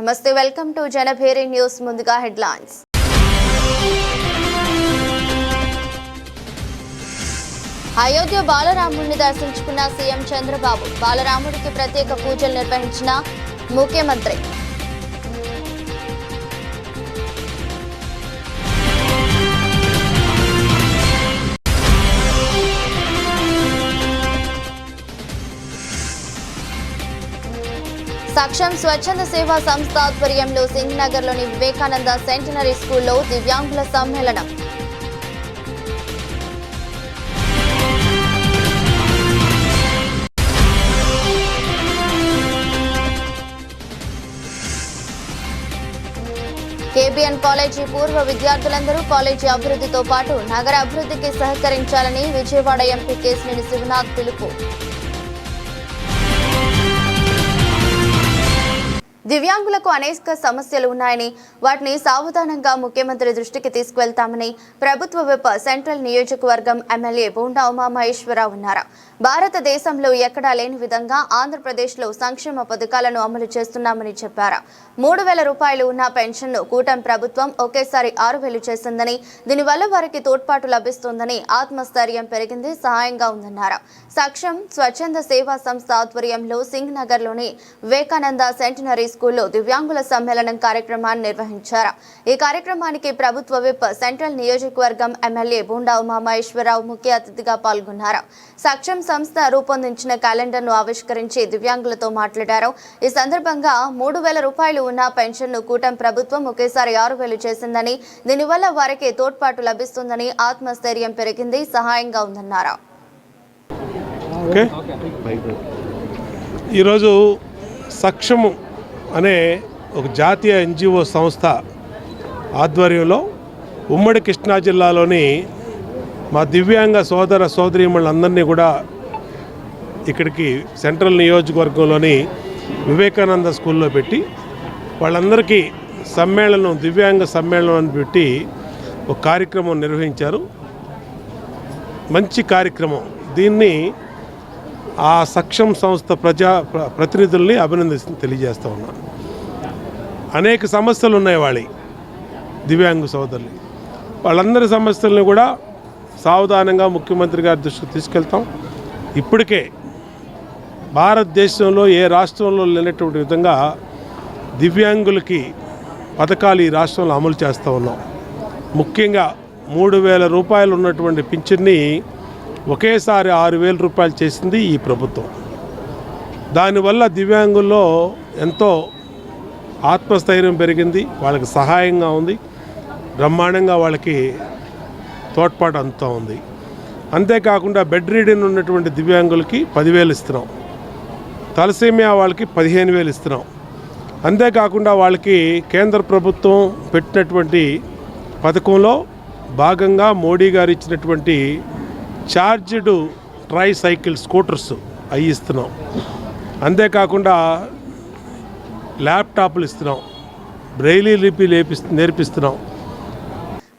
నమస్తే, welcome to Janabheri news. ముందుగా headlines. Ayodhya బాలరాముడిని దర్శించుకున్న సీఎం చంద్రబాబు. బాలరాముడికి ప్రత్యేక పూజలు నిర్వహించిన ముఖ్యమంత్రి. సక్షం స్వచ్ఛంద సేవా సంస్థ ఆధ్వర్యంలో సింగ్నగర్లోని వివేకానంద సెంటినరీ స్కూల్లో దివ్యాంగుల సమ్మేళనం. కేబిఎన్ కాలేజీ పూర్వ విద్యార్థులందరూ కాలేజీ అభివృద్ధితో పాటు నగర అభివృద్ధికి సహకరించాలని విజయవాడ ఎంపీ కేశినేని శివనాథ్ పిలుపు. దివ్యాంగులకు అనేక సమస్యలు ఉన్నాయని, వాటిని సావధానంగా ముఖ్యమంత్రి దృష్టికి తీసుకువెళ్తామని ప్రభుత్వ విప్ సెంట్రల్ నియోజకవర్గం ఎమ్మెల్యే బోండా ఉమామహేశ్వరరావు అన్నారు. భారతదేశంలో ఎక్కడా లేని విధంగా ఆంధ్రప్రదేశ్లో సంక్షేమ పథకాలను అమలు చేస్తున్నామని చెప్పారు. 3,000 రూపాయలు ఉన్న పెన్షన్ను కూటమి ప్రభుత్వం ఒకేసారి 6,000 చేసిందని, దీనివల్ల వారికి తోడ్పాటు లభిస్తుందని, ఆత్మస్థైర్యం పెరిగింది, సహాయంగా ఉందన్నారు. సక్షం స్వచ్ఛంద సేవా సంస్థ ఆధ్వర్యంలో సింగ్ నగర్లోని వివేకానంద సెంటినరీ స్కూల్లో దివ్యాంగుల సమ్మేళనం కార్యక్రమాన్ని నిర్వహించారు. ఈ కార్యక్రమానికి ప్రభుత్వ విప్ సెంట్రల్ నియోజకవర్గం ఎమ్మెల్యే బోండా ఉమామహేశ్వరరావు ముఖ్య అతిథిగా పాల్గొన్నారు. సక్షం సంస్థ రూపొందించిన క్యాలెండర్ను ఆవిష్కరించి దివ్యాంగులతో మాట్లాడారు. ఈ సందర్భంగా 3,000 రూపాయలు ఉన్న పెన్షన్ను కూటమి ప్రభుత్వం ఒకేసారి 6,000 చేసిందని, దీనివల్ల వారికి తోడ్పాటు లభిస్తుందని, ఆత్మస్థైర్యం పెరిగింది, సహాయంగా ఉందన్నారు. ఈరోజు సక్షము అనే ఒక జాతీయ ఎన్జిఓ సంస్థ ఆధ్వర్యంలో ఉమ్మడి కృష్ణా జిల్లాలోని మా దివ్యాంగ సోదర సోదరీమణులందరినీ కూడా ఇక్కడికి సెంట్రల్ నియోజకవర్గంలోని వివేకానంద స్కూల్లో పెట్టి వాళ్ళందరికీ సమ్మేళనం, దివ్యాంగ సమ్మేళనం అని పెట్టి ఒక కార్యక్రమం నిర్వహించారు. మంచి కార్యక్రమం. దీన్ని ఆ సక్షం సంస్థ ప్రతినిధుల్ని తెలియజేస్తూ ఉన్నాను. అనేక సమస్యలు ఉన్నాయి వాళ్ళ దివ్యాంగ సోదరులు. వాళ్ళందరి సమస్యలను కూడా సావధానంగా ముఖ్యమంత్రి గారి దృష్టికి తీసుకెళ్తాం. ఇప్పటికే భారతదేశంలో ఏ రాష్ట్రంలో లేనటువంటి విధంగా దివ్యాంగులకి పథకాలు ఈ రాష్ట్రంలో అమలు చేస్తూ ఉన్నాం. ముఖ్యంగా 3,000 రూపాయలు ఉన్నటువంటి పింఛన్ని ఒకేసారి 6,000 రూపాయలు చేసింది ఈ ప్రభుత్వం. దానివల్ల దివ్యాంగుల్లో ఎంతో ఆత్మస్థైర్యం పెరిగింది, వాళ్ళకి సహాయంగా ఉంది, బ్రహ్మాండంగా వాళ్ళకి తోడ్పాటు అందుతూ ఉంది. అంతేకాకుండా బెడ్ రీడింగ్ ఉన్నటువంటి దివ్యాంగులకి 10,000 ఇస్తున్నాం, తలసేమియా వాళ్ళకి 15,000 ఇస్తున్నాం. అంతేకాకుండా వాళ్ళకి కేంద్ర ప్రభుత్వం పెట్టినటువంటి పథకంలో భాగంగా మోడీ గారు ఇచ్చినటువంటి ఛార్జ్డ్ ట్రై సైకిల్ స్కూటర్స్ అవి ఇస్తున్నాం. అంతేకాకుండా ల్యాప్టాప్లు ఇస్తున్నాం, బ్రెయిలీ లిపి నేర్పిస్తున్నాం.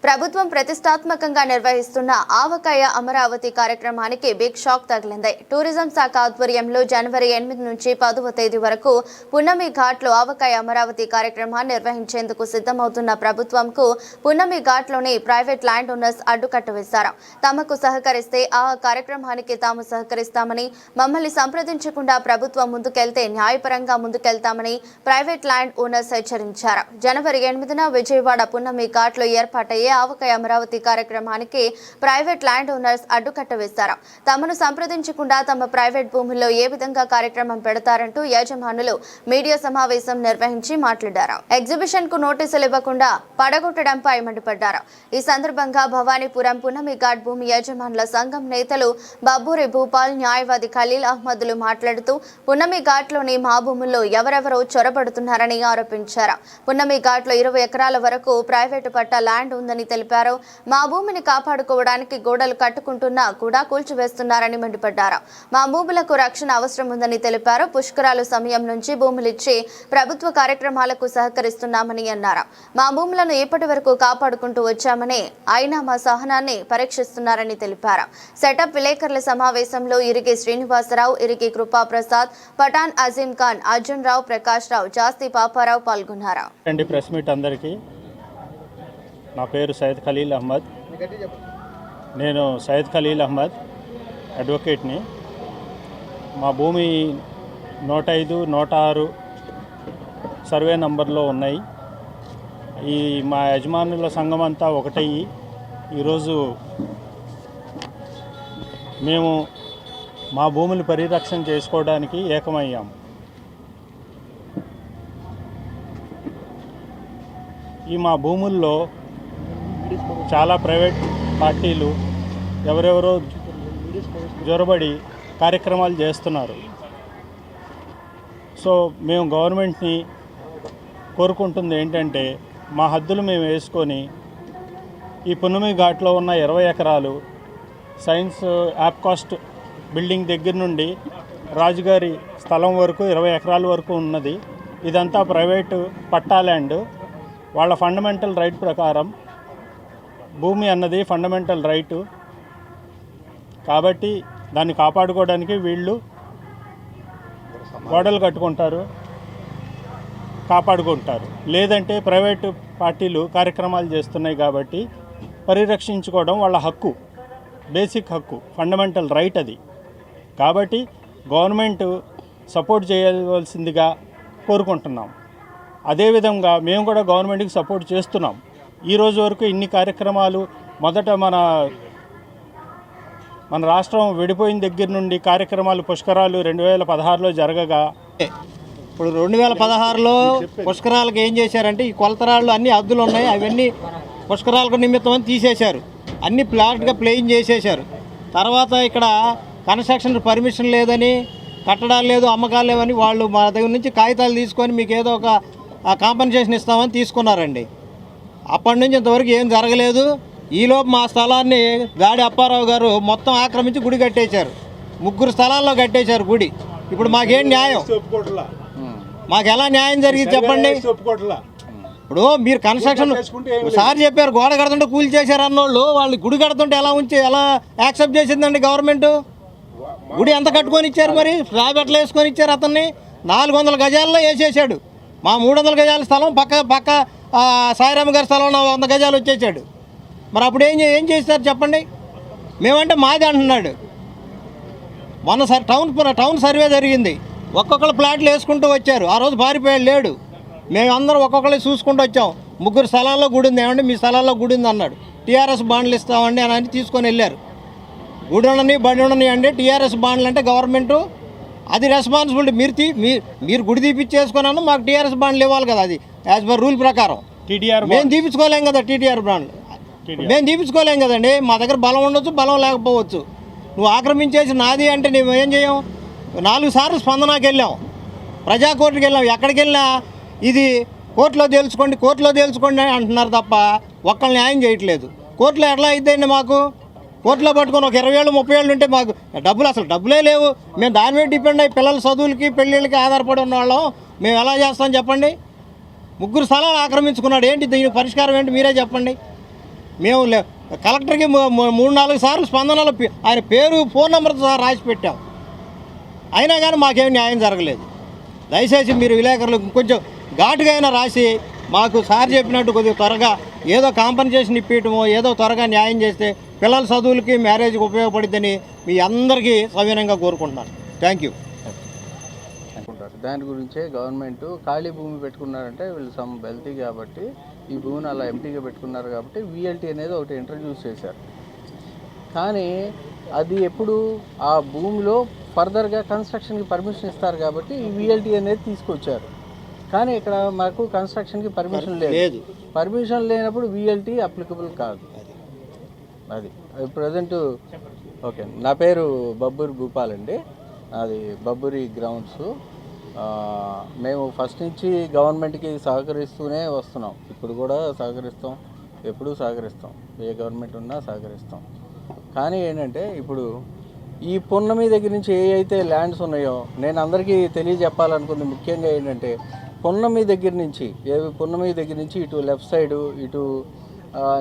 ప్రభుత్వం ప్రతిష్టాత్మకంగా నిర్వహిస్తున్న ఆవకాయ అమరావతి కార్యక్రమానికి బిగ్ షాక్ తగిలింది. టూరిజం శాఖ ఆధ్వర్యంలో జనవరి 8 నుంచి 10వ తేదీ వరకు పున్నమి ఘాట్లో ఆవకాయ అమరావతి కార్యక్రమాన్ని నిర్వహించేందుకు సిద్ధమవుతున్న ప్రభుత్వంకు పున్నమి ఘాట్లోని ప్రైవేట్ ల్యాండ్ ఓనర్స్ అడ్డుకట్ట వేశారు. తమకు సహకరిస్తే ఆ కార్యక్రమానికి తాము సహకరిస్తామని, మమ్మల్ని సంప్రదించకుండా ప్రభుత్వం ముందుకెళ్తే న్యాయపరంగా ముందుకెళ్తామని ప్రైవేట్ ల్యాండ్ ఓనర్స్ హెచ్చరించారు. జనవరి 8న విజయవాడ పున్నమి ఘాట్లో ఏర్పాటయ్యే ఆవకాయ అమరావతి కార్యక్రమానికి ప్రైవేట్ ల్యాండ్ ఓనర్స్ అడ్డుకట్ట వేశారు. తమను సంప్రదించకుండా తమ ప్రైవేట్ భూముల్లో ఏ విధంగా కార్యక్రమం పెడతారంటూ యజమానులు మీడియా సమావేశం నిర్వహించి మాట్లాడారు. ఎగ్జిబిషన్ కు నోటీసులు ఇవ్వకుండా పడగొట్టడంపై మండిపడ్డారు. ఈ సందర్భంగా భవానీపురం పున్నమి ఘాట్ భూమి యజమానుల సంఘం నేతలు బబ్బూరి భూపాల్, న్యాయవాది ఖలీల్ అహ్మద్లు మాట్లాడుతూ పున్నమి ఘాట్లోని మా భూముల్లో ఎవరెవరో చొరబడుతున్నారని ఆరోపించారు. పున్నమి ఘాట్లో 20 ఎకరాల వరకు ప్రైవేటు పట్టా ల్యాండ్ ఉందని చేస్తున్నామని తెలిపారు. మా భూమిని కాపాడుకోవడానికి గోడలు కట్టుకుంటున్నా కూడా కూల్చివేస్తున్నారని మండిపడ్డారు. మా భూములకు రక్షణ అవసరం ఉందని తెలిపారు. పుష్కరాలు సమయం నుంచి భూములిచ్చి ప్రభుత్వ కార్యక్రమాలకు సహకరిస్తున్నామని అన్నారు. మా భూములను ఇప్పటి వరకు కాపాడుకుంటూ వచ్చామని అయినా మా సహనాన్ని పరీక్షిస్తున్నారని తెలిపారు. సెటప్ విలేకరుల సమావేశంలో ఇరిగి శ్రీనివాసరావు, ఇరిగి కృపాప్రసాద్, పఠాన్ అజీం ఖాన్, అర్జున్ రావు, ప్రకాష్ రావు, జాస్తి పాపారావు పాల్గొన్నారు. ప్రెస్ మీట్ అందరికీ నా పేరు సయ్యద్ ఖలీల్ అహ్మద్. నేను సయ్యద్ ఖలీల్ అహ్మద్ అడ్వకేట్ని. మా భూమి 105, 106 సర్వే నంబర్లో ఉన్నాయి. ఈ మా యజమానుల సంఘం అంతా ఒకటయ్యి ఈరోజు మేము మా భూమిని పరిరక్షణ చేసుకోవడానికి ఏకమయ్యాము. ఈ మా భూముల్లో చాలా ప్రైవేట్ పార్టీలు ఎవరెవరో జొరబడి కార్యక్రమాలు చేస్తున్నారు. సో మేము గవర్నమెంట్ని కోరుకుంటుంది ఏంటంటే మా హద్దులు మేము వేసుకొని ఈ పున్నమి ఘాట్లో ఉన్న 20 ఎకరాలు సైన్స్ యాప్కాస్ట్ బిల్డింగ్ దగ్గర నుండి రాజుగారి స్థలం వరకు 20 ఎకరాల వరకు ఉన్నది. ఇదంతా ప్రైవేటు పట్టా ల్యాండ్. వాళ్ళ ఫండమెంటల్ రైట్ ప్రకారం భూమి అన్నది ఫండమెంటల్ రైటు కాబట్టి దాన్ని కాపాడుకోవడానికి వీళ్ళు గోడలు కట్టుకుంటారు, కాపాడుకుంటారు. లేదంటే ప్రైవేటు పార్టీలు కార్యక్రమాలు చేస్తున్నాయి కాబట్టి పరిరక్షించుకోవడం వాళ్ళ హక్కు, బేసిక్ హక్కు, ఫండమెంటల్ రైట్ అది. కాబట్టి గవర్నమెంట్ సపోర్ట్ చేయవలసిందిగా కోరుకుంటున్నాం. అదేవిధంగా మేము కూడా గవర్నమెంట్కి సపోర్ట్ చేస్తున్నాం. ఈరోజు వరకు ఇన్ని కార్యక్రమాలు మొదట మన రాష్ట్రం విడిపోయిన దగ్గర నుండి కార్యక్రమాలు పుష్కరాలు 2016లో జరగగా ఇప్పుడు 2016లో పుష్కరాలకు ఏం చేశారంటే ఈ కొలతరాళ్ళు అన్ని హద్దులు ఉన్నాయి, అవన్నీ పుష్కరాలకు నిమిత్తం అని తీసేశారు. అన్ని ఫ్లాట్గా ప్లేయింగ్ చేసేశారు. తర్వాత ఇక్కడ కన్స్ట్రక్షన్ పర్మిషన్ లేదని, కట్టడాలు లేదు, అమ్మకాలు లేవని వాళ్ళు మా దగ్గర నుంచి కాగితాలు తీసుకొని మీకు ఏదో ఒక కాంపన్సేషన్ ఇస్తామని తీసుకున్నారండి. అప్పటి నుంచి ఇంతవరకు ఏం జరగలేదు. ఈలోపు మా స్థలాన్ని గాడి అప్పారావు గారు మొత్తం ఆక్రమించి గుడి కట్టేశారు. 3 స్థలాల్లో కట్టేశారు గుడి. ఇప్పుడు మాకేం న్యాయం? మాకు ఎలా న్యాయం జరిగింది చెప్పండి? ఇప్పుడు మీరు కన్స్ట్రక్షన్ సార్ చెప్పారు గోడ కడుతుంటే కూలి చేశారు అన్నోళ్ళు, వాళ్ళు గుడి కడుతుంటే ఎలా యాక్సెప్ట్ చేసిందండి గవర్నమెంట్? గుడి ఎంత కట్టుకొని ఇచ్చారు మరి? స్లాబ్ ఎట్లా వేసుకొని ఇచ్చారు? అతన్ని 400 గజాల్లో వేసేసాడు. మా 300 గజాల స్థలం పక్క సాయిరామ్ గారి స్థలం 100 గజాలు వచ్చేసాడు. మరి అప్పుడు ఏం చేస్తారు చెప్పండి? మేమంటే మాది అంటున్నాడు. మొన్న టౌన్ సర్వే జరిగింది. ఒక్కొక్కరు ప్లాట్లు వేసుకుంటూ వచ్చారు. ఆ రోజు పారిపోయాడు లేడు. మేమందరం ఒక్కొక్కరు చూసుకుంటూ వచ్చాం. 3 స్థలాల్లో గుడి ఉంది, ఏమంటే మీ స్థలాల్లో గుడి ఉంది అన్నాడు. టీఆర్ఎస్ బాండ్లు ఇస్తామండి అని తీసుకొని వెళ్ళారు. గుడి ఉండని బండి ఉండని అంటే టీఆర్ఎస్ బాండ్లు అంటే గవర్నమెంటు అది రెస్పాన్సిబిలిటీ. మీరు గుడి తీపిచ్చేసుకున్నాను, మాకు టీఆర్ఎస్ బాండ్లు ఇవ్వాలి కదా, అది యాజ్ పర్ రూల్ ప్రకారం. మేము తీపించుకోలేం కదా, టీటీఆర్ బాండ్లు మేము తీపించుకోలేం కదండి. మా దగ్గర బలం ఉండొచ్చు, బలం లేకపోవచ్చు. నువ్వు ఆక్రమించేసి నాది అంటే మేము ఏం చేయం? 4 సార్లు స్పందనకి వెళ్ళాం, ప్రజా కోర్టుకి వెళ్ళాం. ఎక్కడికి వెళ్ళినా ఇది కోర్టులో తేల్చుకోండి అంటున్నారు తప్ప ఒక్కళ్ళు న్యాయం చేయట్లేదు. కోర్టులో ఎట్లా అయిద్దండి మాకు? కోర్టులో పట్టుకొని ఒక 20 ఏళ్ళు 30 ఏళ్ళు ఉంటే మాకు డబ్బులే లేవు. మేము దాని మీద డిపెండ్ అయ్యి పిల్లల చదువులకి పెళ్ళిళ్ళకి ఆధారపడి ఉన్నవాళ్ళం. మేము ఎలా చేస్తాం చెప్పండి? 3 స్థలాలు ఆక్రమించుకున్నాడు. ఏంటి దీనికి పరిష్కారం ఏంటి మీరే చెప్పండి? మేము కలెక్టర్కి 3-4 సార్లు స్పందనలో ఆయన పేరు ఫోన్ నెంబర్తో సహా రాసి పెట్టాం. అయినా కానీ మాకేం న్యాయం జరగలేదు. దయచేసి మీరు విలేకరులు కొంచెం ఘాటుగా అయినా రాసి మాకు సార్ చెప్పినట్టు కొద్దిగా త్వరగా ఏదో కాంపన్సేషన్ ఇప్పించడమో ఏదో త్వరగా న్యాయం చేస్తే పిల్లల చదువులకి మ్యారేజ్కి ఉపయోగపడిద్దని మీ అందరికీ సవినయంగా కోరుకుంటున్నాను. Thank you. దాని గురించే గవర్నమెంట్ ఖాళీ భూమి పెట్టుకున్నారంటే వీళ్ళు సమ్ వెల్తీ కాబట్టి ఈ భూమిని అలా ఎంటీగా పెట్టుకున్నారు కాబట్టి విఎల్టీ అనేది ఒకటి ఇంట్రడ్యూస్ చేశారు. కానీ అది ఎప్పుడు ఆ భూమిలో ఫర్దర్గా కన్స్ట్రక్షన్కి పర్మిషన్ ఇస్తారు కాబట్టి ఈ విఎల్టీ అనేది తీసుకొచ్చారు. కానీ ఇక్కడ మాకు కన్స్ట్రక్షన్కి పర్మిషన్ లేదు. పర్మిషన్ లేనప్పుడు విఎల్టీ అప్లికబుల్ కాదు. అది ప్రజెంట్ ఓకే. నా పేరు బబ్బూరి భూపాల్ అండి. అది బబ్బూరి గ్రౌండ్స్. మేము ఫస్ట్ నుంచి గవర్నమెంట్కి సహకరిస్తూనే వస్తున్నాం, ఇప్పుడు కూడా సహకరిస్తాం. ఎప్పుడూ సహకరిస్తాం, ఏ గవర్నమెంట్ ఉన్నా సహకరిస్తాం. కానీ ఏంటంటే ఇప్పుడు ఈ పున్నమి దగ్గర నుంచి ఏ అయితే ల్యాండ్స్ ఉన్నాయో నేను అందరికీ తెలియజెప్పాలనుకుంది ముఖ్యంగా ఏంటంటే పున్నమి దగ్గర నుంచి ఇటు లెఫ్ట్ సైడు ఇటు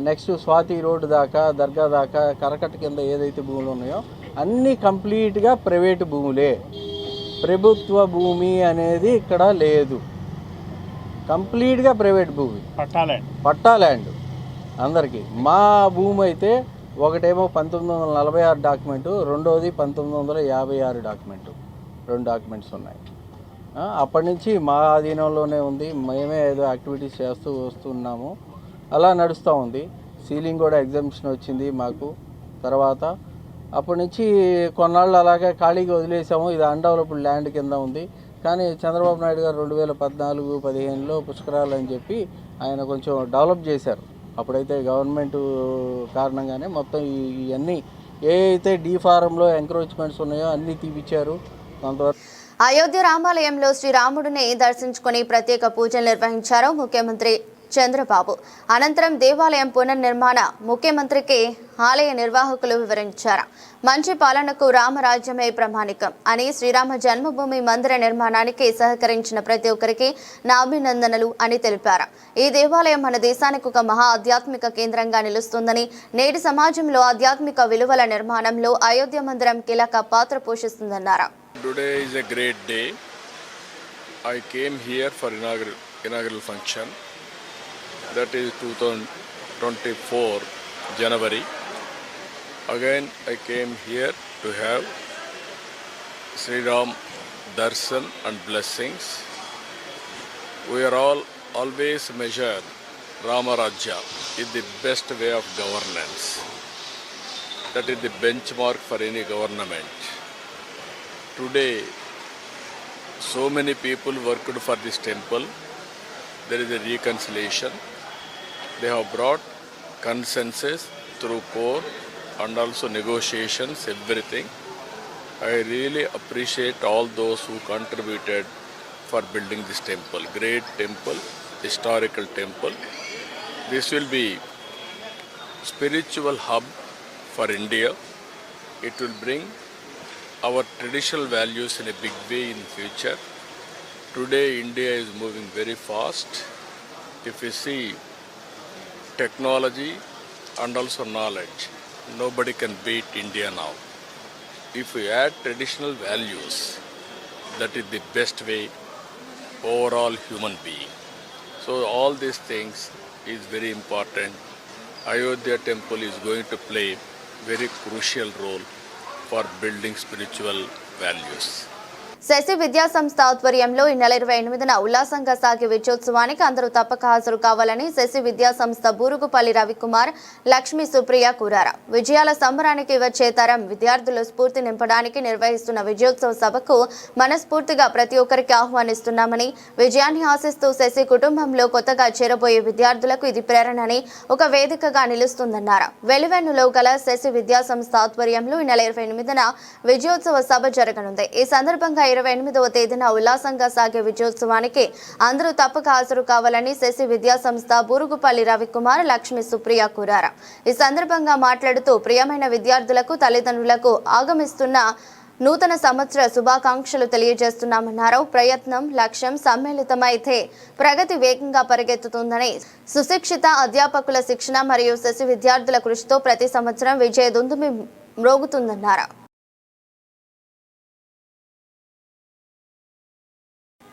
నెక్స్ట్ స్వాతి రోడ్డు దాకా దర్గా దాకా కరకట్ట కింద ఏదైతే భూములు ఉన్నాయో అన్నీ కంప్లీట్గా ప్రైవేటు భూములే. ప్రభుత్వ భూమి అనేది ఇక్కడ లేదు. కంప్లీట్గా ప్రైవేట్ భూమి, పట్టా ల్యాండ్ అందరికీ. మా భూమి అయితే ఒకటేమో 1946 డాక్యుమెంటు, రెండోది 1956 డాక్యుమెంటు, 2 డాక్యుమెంట్స్ ఉన్నాయి. అప్పటి నుంచి మా ఆధీనంలోనే ఉంది. మేమే ఏదో యాక్టివిటీస్ చేస్తూ వస్తున్నాము, అలా నడుస్తూ ఉంది. సీలింగ్ కూడా ఎగ్జామ్షన్ వచ్చింది మాకు. తర్వాత అప్పటి నుంచి కొన్నాళ్ళు అలాగే ఖాళీగా వదిలేసాము. ఇది అన్డెవలప్డ్ ల్యాండ్ కింద ఉంది. కానీ చంద్రబాబు నాయుడు గారు 2014-15లో పుష్కరాలు అని చెప్పి ఆయన కొంచెం డెవలప్ చేశారు. అప్పుడైతే గవర్నమెంట్ కారణంగానే మొత్తం ఇవన్నీ ఏ అయితే డీ ఫారంలో ఎంక్రోచ్మెంట్స్ ఉన్నాయో అన్నీ తీపిచ్చారు. కొంతవరకు అయోధ్య రామాలయంలో శ్రీరాముడిని దర్శించుకుని ప్రత్యేక పూజలు నిర్వహించారు ముఖ్యమంత్రి చంద్రబాబు. అనంతరం దేవాలయం పునర్నిర్మాణ ముఖ్యమంత్రికి ఆలయ నిర్వాహకులు వివరించారు. మంచి పాలనకు రామరాజ్యమే ప్రామాణికం అని, శ్రీరామ జన్మభూమి మందిర నిర్మాణానికి సహకరించిన ప్రతి ఒక్కరికి నా అభినందనలు అని తెలిపారు. ఈ దేవాలయం మన దేశానికి ఒక మహా ఆధ్యాత్మిక కేంద్రంగా నిలుస్తుందని, నేటి సమాజంలో ఆధ్యాత్మిక విలువల నిర్మాణంలో అయోధ్య మందిరం కీలక పాత్ర పోషిస్తుందన్నారు. Today is a great day. I came here for inaugural function. That is 2024 January. Again I came here to have Sri Ram darshan and blessings. We are all always measure Rama Rajya is the best way of governance. That is the benchmark for any government. Today, so many people worked for this temple. There is a reconciliation. They have brought consensus through court and also negotiations, everything. I really appreciate all those who contributed for building this temple. Great temple, historical temple. This will be spiritual hub for India. It will bring our traditional values in a big way in future. Today India is moving very fast. If you see technology and also knowledge, nobody can beat India now. If we add traditional values, that is the best way overall human being. So all these things is very important. Ayodhya temple is going to play very crucial role for building spiritual values. Shashi విద్యా సంస్థ ఆధ్వర్యంలో ఈ నెల 28న ఉల్లాసంగా సాగే విజయోత్సవానికి అందరూ తప్పక హాజరు కావాలని శశి విద్యా సంస్థ బూరుగుపల్లి రవికుమార్, లక్ష్మీ సుప్రియ కోరారు. విజయాల సంబరానికి వచ్చే తరం విద్యార్థులు స్ఫూర్తి నింపడానికి నిర్వహిస్తున్న విజయోత్సవ సభకు మనస్ఫూర్తిగా ప్రతి ఒక్కరికి ఆహ్వానిస్తున్నామని, విజయాన్ని ఆశిస్తూ శశి కుటుంబంలో కొత్తగా చేరబోయే విద్యార్థులకు ఇది ప్రేరణని, ఒక వేదికగా నిలుస్తుందన్నారు. వెలివెన్నులో గల శశి విద్యా సంస్థ ఆధ్వర్యంలో ఈ నెల 28న విజయోత్సవ సభ జరగనుంది. ఈ సందర్భంగా 28వ తేదీన ఉల్లాసంగా సాగే విజయోత్సవానికి అందరూ తప్పక హాజరు కావాలని శశి విద్యా సంస్థ బూరుగుపల్లి రవికుమార్, లక్ష్మీ సుప్రియ కోరారు. ఈ సందర్భంగా మాట్లాడుతూ ప్రియమైన విద్యార్థులకు, తల్లిదండ్రులకు ఆగమిస్తున్న నూతన సంవత్సర శుభాకాంక్షలు తెలియజేస్తున్నామన్నారు. ప్రయత్నం, లక్ష్యం సమ్మిళితమైతే ప్రగతి వేగంగా పరిగెత్తుతుందని, సుశిక్షిత అధ్యాపకుల శిక్షణ మరియు శశి విద్యార్థుల కృషితో ప్రతి సంవత్సరం విజయ దుందుమి మ్రోగుతుందన్నారు.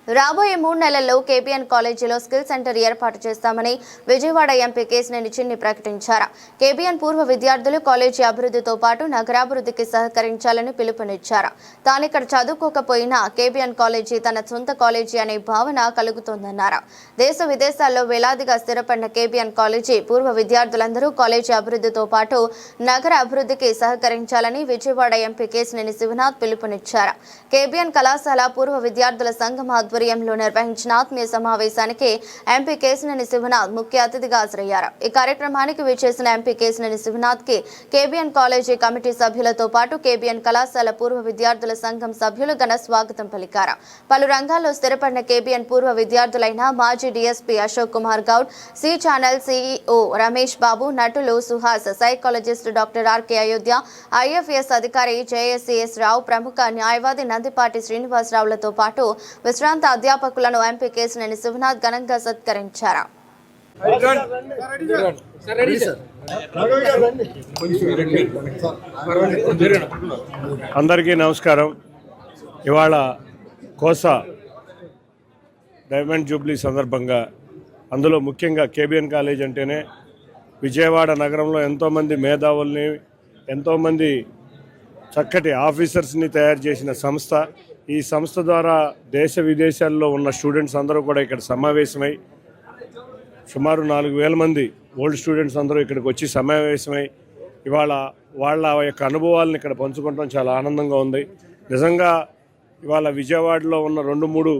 రాబోయే 3 నెలల్లో కేబీఎన్ కాలేజీలో స్కిల్ సెంటర్ ఏర్పాటు చేస్తామని విజయవాడ ఎంపీ కేశినేని చిన్ని ప్రకటించారు. కేబీఎన్ పూర్వ విద్యార్థులు కాలేజీ అభివృద్ధితో పాటు నగరాభివృద్ధికి సహకరించాలని పిలుపునిచ్చారు. తాను ఇక్కడ చదువుకోకపోయినా కేబీఎన్ కాలేజీ తన సొంత కాలేజీ అనే భావన కలుగుతోందన్నారు. దేశ విదేశాల్లో వేలాదిగా స్థిరపడిన కేబీఎన్ కాలేజీ పూర్వ విద్యార్థులందరూ కాలేజీ అభివృద్ధితో పాటు నగర అభివృద్ధికి సహకరించాలని విజయవాడ ఎంపీ కేశినేని శివనాథ్ పిలుపునిచ్చారు. కేబీఎన్ కళాశాల పూర్వ విద్యార్థుల సంఘం ఆధ్వర్యంలో నిర్వహించిన ఆత్మీయ సమావేశానికి ఎంపీ కేశినేని శివనాథ్ ముఖ్య అతిథిగా హాజరయ్యారు. ఈ కార్యక్రమానికి విచ్చేసిన ఎంపీ కేశినేని శివనాథ్ కి కేబిఎన్ కాలేజీ కమిటీ సభ్యులతో పాటు కేబిఎన్ కళాశాల పూర్వ విద్యార్థుల సంఘం సభ్యులు ఘన స్వాగతం పలికారు. పలు రంగాల్లో స్థిరపడిన కేబిఎన్ పూర్వ విద్యార్థులైన మాజీ DSP Ashok Kumar Goud, C channel CEO Ramesh Babu, నటులు Suhas, psychologist doctor RK Ayodhya, IFS అధికారి JSCS రావు, ప్రముఖ న్యాయవాది నందిపాటి శ్రీనివాసరావులతో పాటు విశ్రాంత అధ్యాపకులను ఎంపీ కేశినేని శివనాథ్ ఘనంగా సత్కరించారు. అందరికీ నమస్కారం. ఇవాళ కోసా డైమండ్ జూబ్లీ సందర్భంగా, అందులో ముఖ్యంగా కేబిఎన్ కాలేజ్ అంటేనే విజయవాడ నగరంలో ఎంతోమంది మేధావుల్ని, ఎంతోమంది చక్కటి ఆఫీసర్స్ని తయారు చేసిన సంస్థ. ఈ సంస్థ ద్వారా దేశ విదేశాల్లో ఉన్న స్టూడెంట్స్ అందరూ కూడా ఇక్కడ సమావేశమై, సుమారు 4,000 మంది ఓల్డ్ స్టూడెంట్స్ అందరూ ఇక్కడికి వచ్చి సమావేశమై ఇవాళ వాళ్ళ యొక్క అనుభవాలను ఇక్కడ పంచుకోవడం చాలా ఆనందంగా ఉంది. నిజంగా ఇవాళ విజయవాడలో ఉన్న 2-3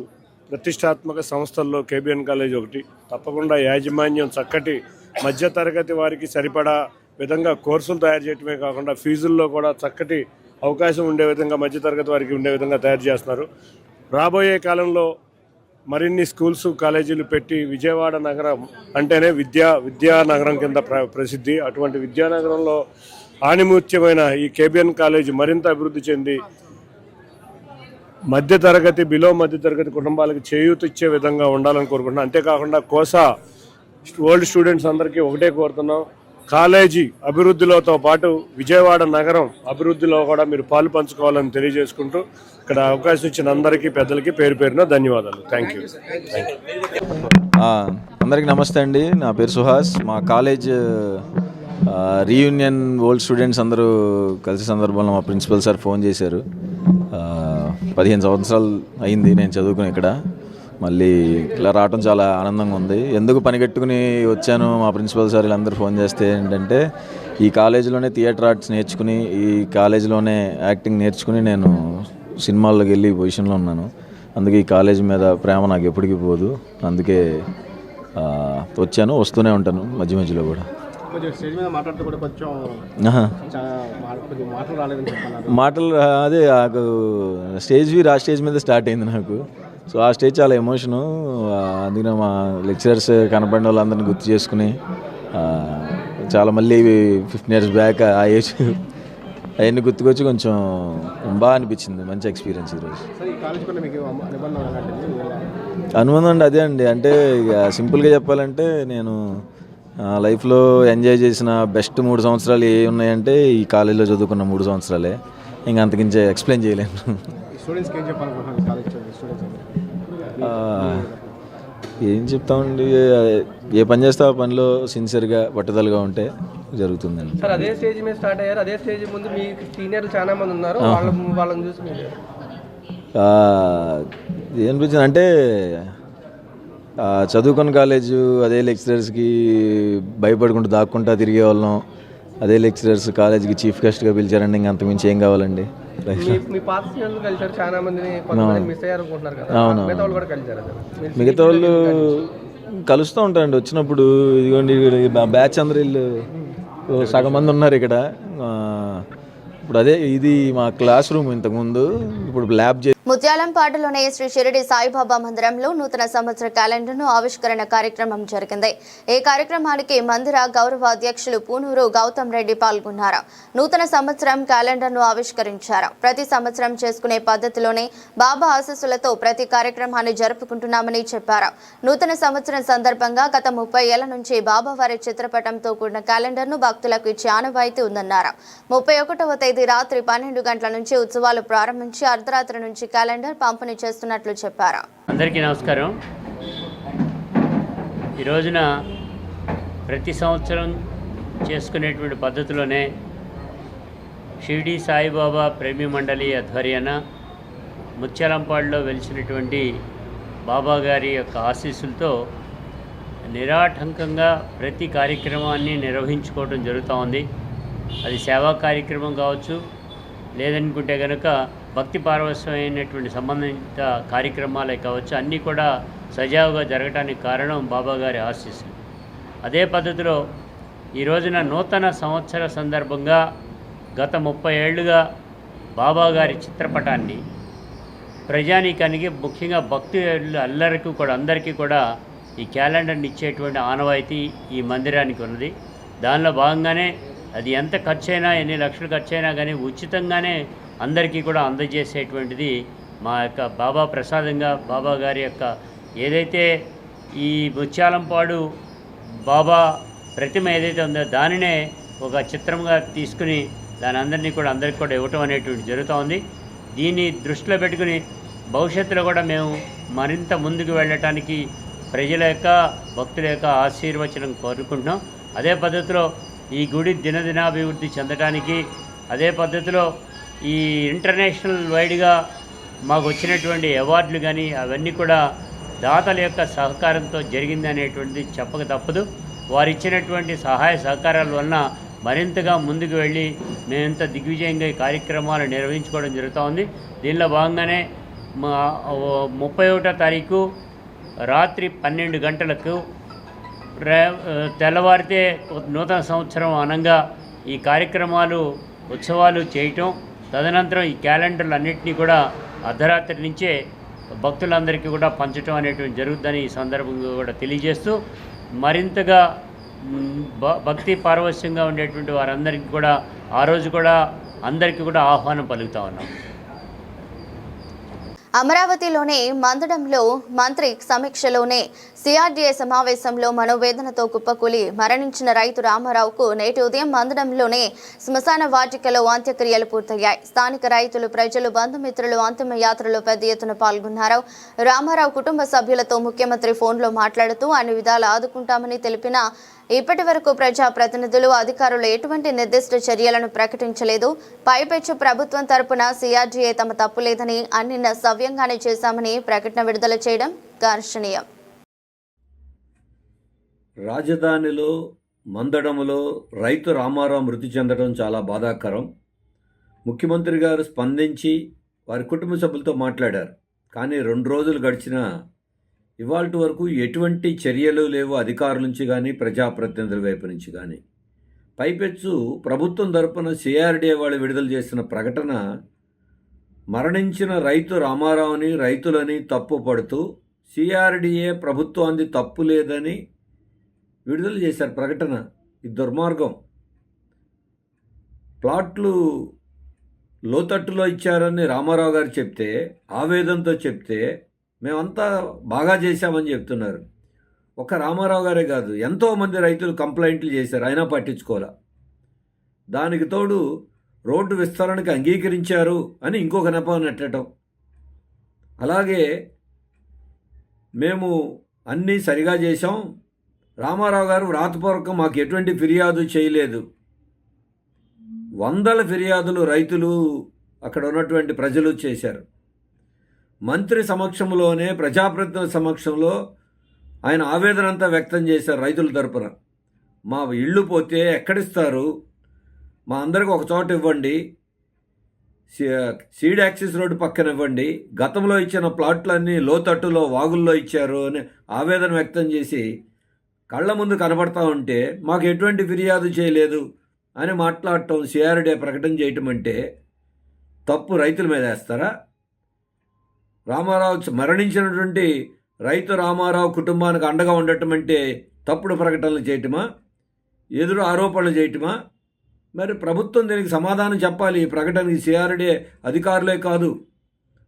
ప్రతిష్టాత్మక సంస్థల్లో కేబిఎన్ కాలేజ్ ఒకటి. తప్పకుండా యాజమాన్యం చక్కటి మధ్యతరగతి వారికి సరిపడా విధంగా కోర్సులు తయారు చేయడమే కాకుండా ఫీజుల్లో కూడా చక్కటి అవకాశం ఉండే విధంగా మధ్యతరగతి వారికి ఉండే విధంగా తయారు చేస్తున్నారు. రాబోయే కాలంలో మరిన్ని స్కూల్స్, కాలేజీలు పెట్టి విజయవాడ నగరం అంటేనే విద్యా నగరం కింద ప్రసిద్ధి. అటువంటి విద్యానగరంలో ఆణిముత్యమైన ఈ కేబిఎన్ కాలేజ్ మరింత అభివృద్ధి చెంది బిలో మధ్యతరగతి కుటుంబాలకు చేయూతిచ్చే విధంగా ఉండాలని కోరుకుంటున్నాం. అంతేకాకుండా కోసా ఓల్డ్ స్టూడెంట్స్ అందరికీ ఒకటే కోరుతున్నాం, కాలేజీ అభివృద్ధిలోతో పాటు విజయవాడ నగరం అభివృద్ధిలో కూడా మీరు పాలు పంచుకోవాలని తెలియజేసుకుంటూ ఇక్కడ అవకాశం ఇచ్చిన అందరికీ పెద్దలకి పేరు పేరున ధన్యవాదాలు. Thank you. అందరికీ నమస్తే అండి. నా పేరు సుహాస్. మా కాలేజ్ రీయూనియన్ ఓల్డ్ స్టూడెంట్స్ అందరూ కలిసే సందర్భంలో మా ప్రిన్సిపల్ సార్ ఫోన్ చేశారు. 15 సంవత్సరాలు అయింది నేను చదువుకుని ఇక్కడ. మళ్ళీ ఇలా రావడం చాలా ఆనందంగా ఉంది. ఎందుకు పనిగట్టుకుని వచ్చాను, మా ప్రిన్సిపల్ సార్ వీళ్ళందరూ ఫోన్ చేస్తే ఏంటంటే, ఈ కాలేజీలోనే థియేటర్ ఆర్ట్స్ నేర్చుకుని, ఈ కాలేజీలోనే యాక్టింగ్ నేర్చుకుని నేను సినిమాల్లోకి వెళ్ళి పొజిషన్లో ఉన్నాను. అందుకే ఈ కాలేజీ మీద ప్రేమ నాకు ఎప్పటికీ పోదు. అందుకే వచ్చాను, వస్తూనే ఉంటాను మధ్య మధ్యలో కూడా. మాటలు అదే నాకు స్టేజ్ మీద స్టార్ట్ అయింది నాకు. సో ఆ స్టేజ్ చాలా ఎమోషను. అందుకనే మా లెక్చరర్స్ కనపడిన వాళ్ళందరినీ గుర్తు చేసుకుని చాలా మళ్ళీ 15 years బ్యాక్ ఆ ఏజ్ అవన్నీ గుర్తుకొచ్చి కొంచెం బాగా అనిపించింది. మంచి ఎక్స్పీరియన్స్ ఈరోజు. అనుబంధం అండి అదే అండి. అంటే ఇక సింపుల్గా చెప్పాలంటే, నేను లైఫ్లో ఎంజాయ్ చేసిన బెస్ట్ 3 సంవత్సరాలు ఏ ఉన్నాయంటే ఈ కాలేజీలో చదువుకున్న 3 సంవత్సరాలే. ఇంకా అంతకించే ఎక్స్ప్లెయిన్ చేయలేను. ఏం చెప్తామండి, ఏ పని చేస్తే ఆ పనిలో సిన్సియర్గా పట్టుదలగా ఉంటే జరుగుతుందండి. సార్ అదే స్టేజ్ మీద స్టార్ట్ అయ్యారు. అదే స్టేజ్ ముందు మీ సీనియర్లు చాలా మంది ఉన్నారు. వాళ్ళని చూసి ఏమనిపించింది అంటే, చదువుకున్న కాలేజు అదే లెక్చరర్స్కి భయపడుకుంటూ దాక్కుంటా తిరిగే వాళ్ళం. అదే లెక్చరర్స్ కాలేజీకి చీఫ్ గెస్ట్గా పిలిచారండి. ఇంకా అంతకుమించి ఏం కావాలండి. మిగతా వాళ్ళు కలుస్తూ ఉంటారండి వచ్చినప్పుడు. ఇదిగోండి బ్యాచ్ అందరూ వీళ్ళు సగం మంది ఉన్నారు ఇక్కడ. ఇప్పుడు అదే ఇది మా క్లాస్ రూమ్ ఇంతకుముందు, ఇప్పుడు ల్యాబ్ ముత్యాలంపాటలోని శ్రీ షిరిడి సాయిబాబా మందిరంలో నూతన సంవత్సర క్యాలెండర్ను ఆవిష్కరణ కార్యక్రమం జరిగింది. ఈ కార్యక్రమానికి మందిర గౌరవ అధ్యక్షులు పూనూరు గౌతమ్ రెడ్డి పాల్గొన్నారు. నూతన సంవత్సరం క్యాలెండర్ను ఆవిష్కరించారు. ప్రతి సంవత్సరం చేసుకునే పద్ధతిలోనే బాబా ఆశీస్సులతో ప్రతి కార్యక్రమాన్ని జరుపుకుంటున్నామని చెప్పారు. నూతన సంవత్సరం సందర్భంగా గత 30 ఏళ్ల నుంచి బాబావారి చిత్రపటంతో కూడిన క్యాలెండర్ను భక్తులకు ఇచ్చే ఆనవాయితీ ఉందన్నారు. 31వ తేదీ రాత్రి 12 గంటల నుంచి ఉత్సవాలు ప్రారంభించి అర్ధరాత్రి నుంచి క్యాలెండర్ పంపిణీ చేస్తున్నట్లు చెప్పారు. అందరికీ నమస్కారం. ఈ రోజున ప్రతి సంవత్సరం చేసుకునేటువంటి పద్ధతిలోనే షిరిడి సాయిబాబా ప్రేమి మండలి ఆధ్వర్యాన ముత్యాలంపాడులో వెలిసినటువంటి బాబా గారి యొక్క ఆశీస్సులతో నిరాటంకంగా ప్రతి కార్యక్రమాన్ని నిర్వహించుకోవడం జరుగుతూ ఉంది. అది సేవా కార్యక్రమం కావచ్చు, లేదనుకుంటే కనుక భక్తి పారవశ్యమైనటువంటి సంబంధిత కార్యక్రమాలే కావచ్చు, అన్నీ కూడా సజావుగా జరగడానికి కారణం బాబాగారి ఆశీస్సులు. అదే పద్ధతిలో ఈ రోజున నూతన సంవత్సర సందర్భంగా గత 30 ఏళ్లుగా బాబాగారి చిత్రపటాన్ని ప్రజానీకానికి, ముఖ్యంగా భక్తులు అందరికీ కూడా ఈ క్యాలెండర్ని ఇచ్చేటువంటి ఆనవాయితీ ఈ మందిరానికి ఉన్నది. దానిలో భాగంగానే అది ఎంత ఖర్చైనా, ఎన్ని లక్షలు ఖర్చైనా కానీ ఉచితంగానే అందరికీ కూడా అందజేసేటువంటిది మా యొక్క బాబా ప్రసాదంగా, బాబా గారి యొక్క ఏదైతే ఈ ముత్యాలంపాడు బాబా ప్రతిమ ఏదైతే ఉందో దానినే ఒక చిత్రంగా తీసుకుని అందరికీ కూడా ఇవ్వటం అనేటువంటి జరుగుతూ ఉంది. దీన్ని దృష్టిలో పెట్టుకుని భవిష్యత్తులో కూడా మేము మరింత ముందుకు వెళ్ళటానికి ప్రజల యొక్క, భక్తుల యొక్క ఆశీర్వచనం కోరుకుంటున్నాం. అదే పద్ధతిలో ఈ గుడి దినదినాభివృద్ధి చెందడానికి, అదే పద్ధతిలో ఈ ఇంటర్నేషనల్ వైడ్గా మాకు వచ్చినటువంటి అవార్డులు కానీ అవన్నీ కూడా దాతల యొక్క సహకారంతో జరిగింది అనేటువంటిది చెప్పక తప్పదు. వారు ఇచ్చినటువంటి సహాయ సహకారాల వలన మరింతగా ముందుకు వెళ్ళి మేమంత దిగ్విజయంగా ఈ కార్యక్రమాలు నిర్వహించుకోవడం జరుగుతూ ఉంది. దీనిలో భాగంగానే 31వ తారీఖు రాత్రి 12 గంటలకు తెల్లవారితే నూతన సంవత్సరం అనంగా ఈ కార్యక్రమాలు, ఉత్సవాలు చేయటం, తదనంతరం ఈ క్యాలెండర్లు అన్నింటినీ కూడా అర్ధరాత్రి నుంచే భక్తులందరికీ కూడా పంచడం అనేటువంటి జరుగుతుందని ఈ సందర్భంగా కూడా తెలియజేస్తూ, మరింతగా భక్తి పారవశ్యంగా ఉండేటువంటి వారందరికీ కూడా ఆ రోజు కూడా అందరికీ కూడా ఆహ్వానం పలుకుతా ఉన్నాం. అమరావతిలోని మందడంలో మంత్రి సమీక్షలోనే సిఆర్డీఏ సమావేశంలో మనోవేదనతో కుప్పకూలి మరణించిన రైతు రామారావుకు నేటి ఉదయం మందడంలోనే శ్మశాన వాటికలో అంత్యక్రియలు పూర్తయ్యాయి. స్థానిక రైతులు, ప్రజలు, బంధుమిత్రులు అంతిమ యాత్రలో పెద్ద ఎత్తున పాల్గొన్నారు. రామారావు కుటుంబ సభ్యులతో ముఖ్యమంత్రి ఫోన్లో మాట్లాడుతూ అన్ని విధాలు ఆదుకుంటామని తెలిపిన ఇప్పటి వరకు ప్రజాప్రతినిధులు, అధికారులు ఎటువంటి నిర్దిష్ట చర్యలను ప్రకటించలేదు. పైపెచ్చు ప్రభుత్వం తరపున సిఆర్డీఏ తమ తప్పు లేదని, అన్ని సవ్యంగానే చేశామని ప్రకటన విడుదల చేయడం హర్షణీయం. రాజధానిలో మందడంలో రైతు రామారావు మృతి చెందడం చాలా బాధాకరం. ముఖ్యమంత్రి గారు స్పందించి వారి కుటుంబ సభ్యులతో మాట్లాడారు. కానీ 2 రోజులు గడిచినా ఇవాల్టి వరకు ఎటువంటి చర్యలు లేవు అధికారుల నుంచి కానీ, ప్రజాప్రతినిధుల వైపు నుంచి కానీ. పైపెచ్చు ప్రభుత్వం తరపున సిఆర్డీఏ వాళ్ళు విడుదల చేసిన ప్రకటన మరణించిన రైతు రామారావుని, రైతులని తప్పు పడుతూ సిఆర్డీఏ ప్రభుత్వాన్ని తప్పు లేదని విడుదల చేశారు ప్రకటన. ఇది దుర్మార్గం. ప్లాట్లు లోతట్టులో ఇచ్చారని రామారావు గారు చెప్తే, ఆవేదనతో చెప్తే మేమంతా బాగా చేశామని చెప్తున్నారు. ఒక రామారావు గారే కాదు, ఎంతోమంది రైతులు కంప్లైంట్లు చేశారు, అయినా పట్టించుకోలే. దానికి తోడు రోడ్డు విస్తరణకి అంగీకరించారు అని ఇంకొక నెపం నెట్టడం. అలాగే మేము అన్నీ సరిగా చేశాం, రామారావు గారు వ్రాతపూర్వకం మాకు ఎటువంటి ఫిర్యాదు చేయలేదు. 100 ఫిర్యాదులు రైతులు, అక్కడ ఉన్నటువంటి ప్రజలు చేశారు. మంత్రి సమక్షంలోనే, ప్రజాప్రతినిధుల సమక్షంలో ఆయన ఆవేదన అంతా వ్యక్తం చేశారు రైతుల తరపున. మా ఇళ్ళు పోతే ఎక్కడిస్తారు, మా అందరికి ఒక చోట ఇవ్వండి, సీడ్ యాక్సిస్ రోడ్డు పక్కన ఇవ్వండి, గతంలో ఇచ్చిన ప్లాట్లన్నీ లోతట్టులో వాగుల్లో ఇచ్చారు అని ఆవేదన వ్యక్తం చేసి కళ్ళ ముందు కనబడతా ఉంటే మాకు ఎటువంటి ఫిర్యాదు చేయలేదు అని మాట్లాడటం, సిఆర్డీఏ ప్రకటన చేయటం అంటే తప్పు రైతుల మీద వేస్తారా? రామారావు మరణించినటువంటి రైతు రామారావు కుటుంబానికి అండగా ఉండటం అంటే తప్పుడు ప్రకటనలు చేయటమా, ఎదురు ఆరోపణలు చేయటమా? మరి ప్రభుత్వం దీనికి సమాధానం చెప్పాలి. ఈ ప్రకటనకి సిఆర్డీఏ అధికారులే కాదు,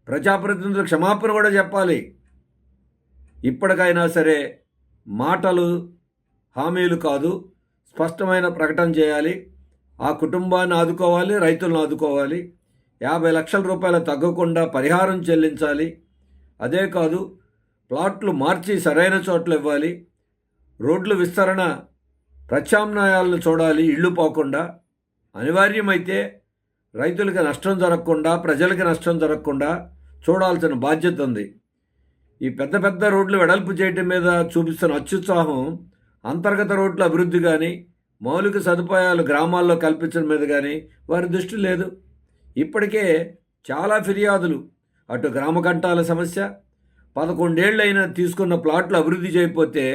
ప్రజాప్రతినిధులు క్షమాపణ కూడా చెప్పాలి. ఇప్పటికైనా సరే మాటలు, హామీలు కాదు, స్పష్టమైన ప్రకటన చేయాలి. ఆ కుటుంబాన్ని ఆదుకోవాలి, రైతులను ఆదుకోవాలి. 50 లక్షల రూపాయలు తగ్గకుండా పరిహారం చెల్లించాలి. అదే కాదు, ప్లాట్లు మార్చి సరైన చోట్ల ఇవ్వాలి. రోడ్లు విస్తరణ ప్రత్యామ్నాయాలను చూడాలి, ఇళ్ళు పోకుండా. అనివార్యమైతే రైతులకి నష్టం జరగకుండా, ప్రజలకి నష్టం జరగకుండా చూడాల్సిన బాధ్యత ఉంది. ఈ పెద్ద పెద్ద రోడ్లు వెడల్పు చేయటం మీద చూపిస్తున్న అత్యుత్సాహం అంతర్గత రోడ్ల అభివృద్ధి కానీ, మౌలిక సదుపాయాలు గ్రామాల్లో కల్పించడం మీద కానీ వారి దృష్టి లేదు. ఇప్పటికే చాలా ఫిర్యాదులు, అటు గ్రామ కంటాల సమస్య, 11 ఏళ్ళైనా తీసుకున్న ప్లాట్లు అభివృద్ధి చేయకపోతే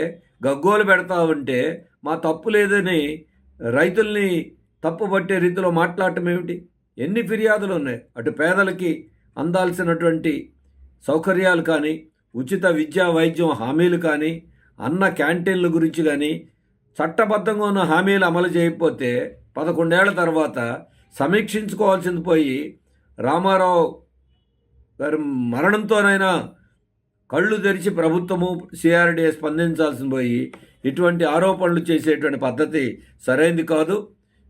గగ్గోలు పెడతా ఉంటే మా తప్పు లేదని రైతుల్ని తప్పు పట్టే రీతిలో మాట్లాడటం ఏమిటి? ఎన్ని ఫిర్యాదులు ఉన్నాయి. అటు పేదలకి అందాల్సినటువంటి సౌకర్యాలు కానీ, ఉచిత విద్యా వైద్యం హామీలు కానీ, అన్న క్యాంటీన్ల గురించి కానీ చట్టబద్ధంగా ఉన్న హామీలు అమలు చేయకపోతే 11 ఏళ్ల తర్వాత సమీక్షించుకోవాల్సింది పోయి రామారావు గారి మరణంతోనైనా కళ్ళు తెరిచి ప్రభుత్వము సిఆర్డీఏ స్పందించాల్సి పోయి ఇటువంటి ఆరోపణలు చేసేటువంటి పద్ధతి సరైనది కాదు.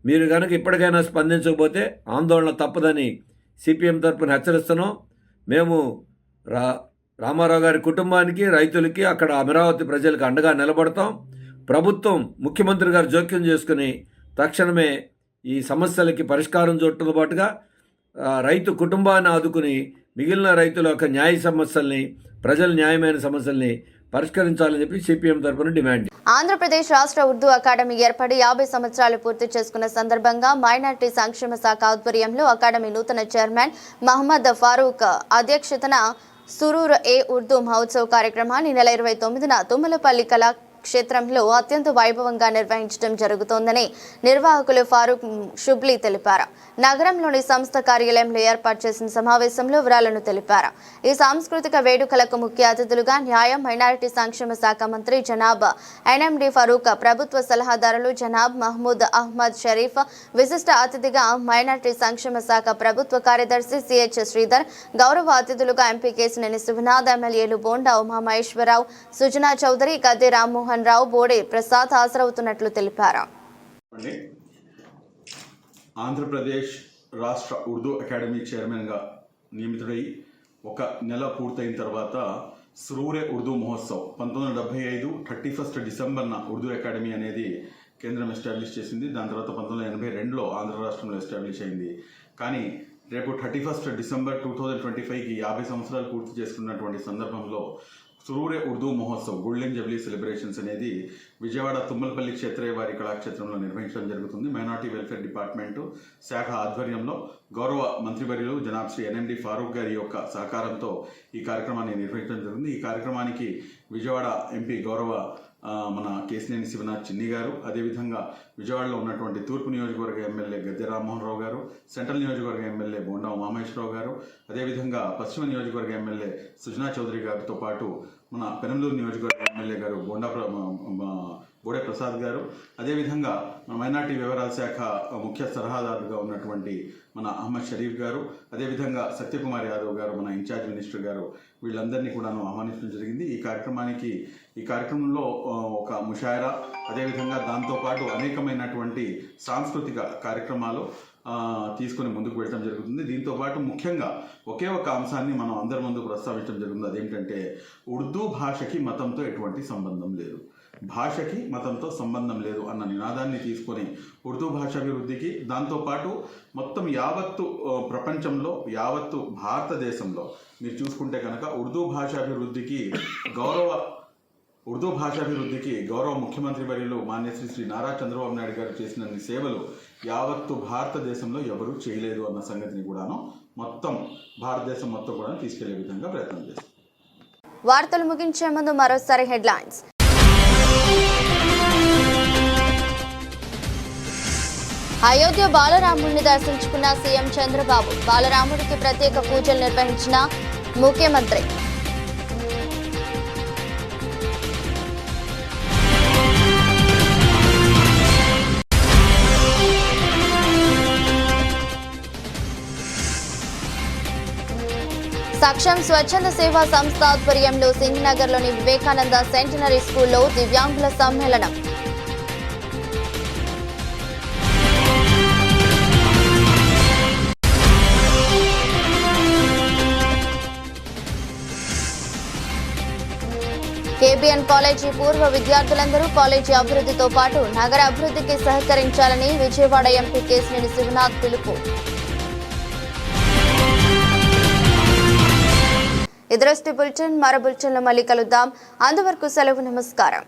మీరు కనుక ఇప్పటికైనా స్పందించకపోతే ఆందోళన తప్పదని సిపిఎం తరపున హెచ్చరిస్తున్నాం. మేము రామారావు గారి కుటుంబానికి, రైతులకి, అక్కడ అమరావతి ప్రజలకు అండగా నిలబడతాం. ప్రభుత్వం, ముఖ్యమంత్రి గారు జోక్యం చేసుకుని తక్షణమే ఈ సమస్యలకి పరిష్కారం చూడటంతో పాటుగా రైతు కుటుంబాన్ని ఆదుకుని మిగిలిన రైతుల యొక్క న్యాయ సమస్యల్ని, ప్రజల న్యాయమైన సమస్యల్ని పరిష్కరించాలని చెప్పి సిపిఎం తరపున డిమాండ్. ఆంధ్రప్రదేశ్ రాష్ట్ర ఉర్దూ అకాడమీ ఏర్పడి 50 సంవత్సరాలు పూర్తి చేసుకున్న సందర్భంగా మైనార్టీ సంక్షేమ శాఖ ఆధ్వర్యంలో అకాడమీ నూతన చైర్మన్ మహమ్మద్ ఫారూక్ అధ్యక్షతన సురూర్ ఏ ఉర్దూ మహోత్సవ్ కార్యక్రమాన్ని నెల 29న తుమ్మలపల్లి క్షేత్రంలో అత్యంత వైభవంగా నిర్వహించడం జరుగుతోందని నిర్వాహకులు ఫారూక్ షుబ్లీ తెలిపారు. నగరంలోని సంస్థ కార్యాలయంలో ఏర్పాటు చేసిన సమావేశంలో వివరాలను తెలిపారు. ఈ సాంస్కృతిక వేడుకలకు ముఖ్య అతిథులుగా న్యాయ, మైనారిటీ సంక్షేమ శాఖ మంత్రి జనాబ్ ఎన్ఎండి ఫరూక్, ప్రభుత్వ సలహాదారులు జనాబ్ మహమూద్ అహ్మద్ షరీఫ్, విశిష్ట అతిథిగా మైనారిటీ సంక్షేమ శాఖ ప్రభుత్వ కార్యదర్శి సిహెచ్ శ్రీధర్, గౌరవ అతిథులుగా ఎంపీ కేశినేని శివనాథ్, ఎమ్మెల్యేలు బోండా ఉమామహేశ్వరరావు, సుజనా చౌదరి, గద్దె రామ్మోహన్ రావు, బోడే ప్రసాద్ హాజరవుతున్నట్లు తెలిపారు. ఆంధ్రప్రదేశ్ రాష్ట్ర ఉర్దూ అకాడమీ చైర్మన్గా నియమితుడై 1 నెల పూర్తయిన తర్వాత సురూరే ఉర్దూ మహోత్సవ్ 1975 31 డిసెంబర్న ఉర్దూ అకాడమీ అనేది కేంద్రం ఎస్టాబ్లిష్ చేసింది. దాని తర్వాత 1982లో ఆంధ్ర రాష్ట్రంలో ఎస్టాబ్లిష్ అయింది. కానీ రేపు 31 డిసెంబర్ 2025కి 50 సంవత్సరాలు పూర్తి చేసుకున్నటువంటి సందర్భంలో సురూరే ఉర్దూ మహోత్సవ్ గోల్డెన్ జబ్లీ సెలబ్రేషన్స్ అనేది విజయవాడ తుమ్మలపల్లి క్షేత్రయ్య వారి కళాక్షేత్రంలో నిర్వహించడం జరుగుతుంది. మైనార్టీ వెల్ఫేర్ డిపార్ట్మెంటు శాఖ ఆధ్వర్యంలో గౌరవ మంత్రివర్యులు జనాబ్ శ్రీ ఎన్ఎండి ఫారూక్ గారి యొక్క సహకారంతో ఈ కార్యక్రమాన్ని నిర్వహించడం జరుగుతుంది. ఈ కార్యక్రమానికి విజయవాడ ఎంపీ గౌరవ మన కేశినేని శివనాథ్ చిన్ని గారు, అదేవిధంగా విజయవాడలో ఉన్నటువంటి తూర్పు నియోజకవర్గ ఎమ్మెల్యే గద్దె రామ్మోహన్ రావు గారు, సెంట్రల్ నియోజకవర్గ ఎమ్మెల్యే బోండా ఉమామహేశ్వరరావు గారు, అదేవిధంగా పశ్చిమ నియోజకవర్గ ఎమ్మెల్యే సుజనా చౌదరి గారితో పాటు మన పెనంలూరు నియోజకవర్గ ఎమ్మెల్యే గారు బోడే ప్రసాద్ గారు, అదేవిధంగా మన మైనార్టీ వ్యవహారాల శాఖ ముఖ్య సలహాదారుగా ఉన్నటువంటి మన అహ్మద్ షరీఫ్ గారు, అదేవిధంగా సత్యకుమార్ యాదవ్ గారు మన ఇన్ఛార్జ్ మినిస్టర్ గారు, వీళ్ళందరినీ కూడాను ఆహ్వానించడం జరిగింది. ఈ కార్యక్రమంలో ఒక ముషాయరా, అదేవిధంగా దాంతోపాటు అనేకమైనటువంటి సాంస్కృతిక కార్యక్రమాలు తీసుకొని ముందుకు వెళ్ళడం జరుగుతుంది. దీంతోపాటు ముఖ్యంగా ఒకే ఒక అంశాన్ని మనం అందరి ముందు ప్రస్తావించడం జరుగుతుంది. అదేంటంటే ఉర్దూ భాషకి మతంతో ఎటువంటి సంబంధం లేదు, భాషకి మతంతో సంబంధం లేదు అన్న నినాదాన్ని తీసుకొని ఉర్దూ భాషాభివృద్ధికి, దాంతోపాటు మొత్తం యావత్తు ప్రపంచంలో, యావత్తు భారతదేశంలో మీరు చూసుకుంటే కనుక ఉర్దూ భాషాభివృద్ధికి గౌరవ ముఖ్యమంత్రి వర్యులు మాన్యశ్రీ శ్రీ నారా చంద్రబాబు నాయుడు గారు చేసిన సేవలు యావత్తు భారతదేశంలో ఎవరూ చేయలేదు అన్న సంగతిని కూడాను మొత్తం భారతదేశం మొత్తం కూడా తీసుకెళ్లే విధంగా ప్రయత్నం చేస్తారు. వార్తలు ముగించే ముందు మరోసారి హెడ్లైన్స్. అయోధ్య బాలరాముడిని దర్శించుకున్న సీఎం చంద్రబాబు, బాలరాముడికి ప్రత్యేక పూజలు నిర్వహించిన ముఖ్యమంత్రి. సక్షం స్వచ్ఛంద సేవా సంస్థ ఆధ్వర్యంలో సింగనగర్లోని వివేకానంద సెంటనరీ స్కూల్లో దివ్యాంగుల సమ్మేళనం. కేబిఎన్ కాలేజీ పూర్వ విద్యార్థులందరూ కాలేజీ అభివృద్ధితో పాటు నగర అభివృద్ధికి సహకరించాలని విజయవాడ ఎంపీ కేశినేని శివనాథ్ పిలుపు. ఇదరస్టి బులెటిన్, మరో బులెటిన్లో మళ్ళీ కలుద్దాం. అంతవరకు సెలవు, నమస్కారం.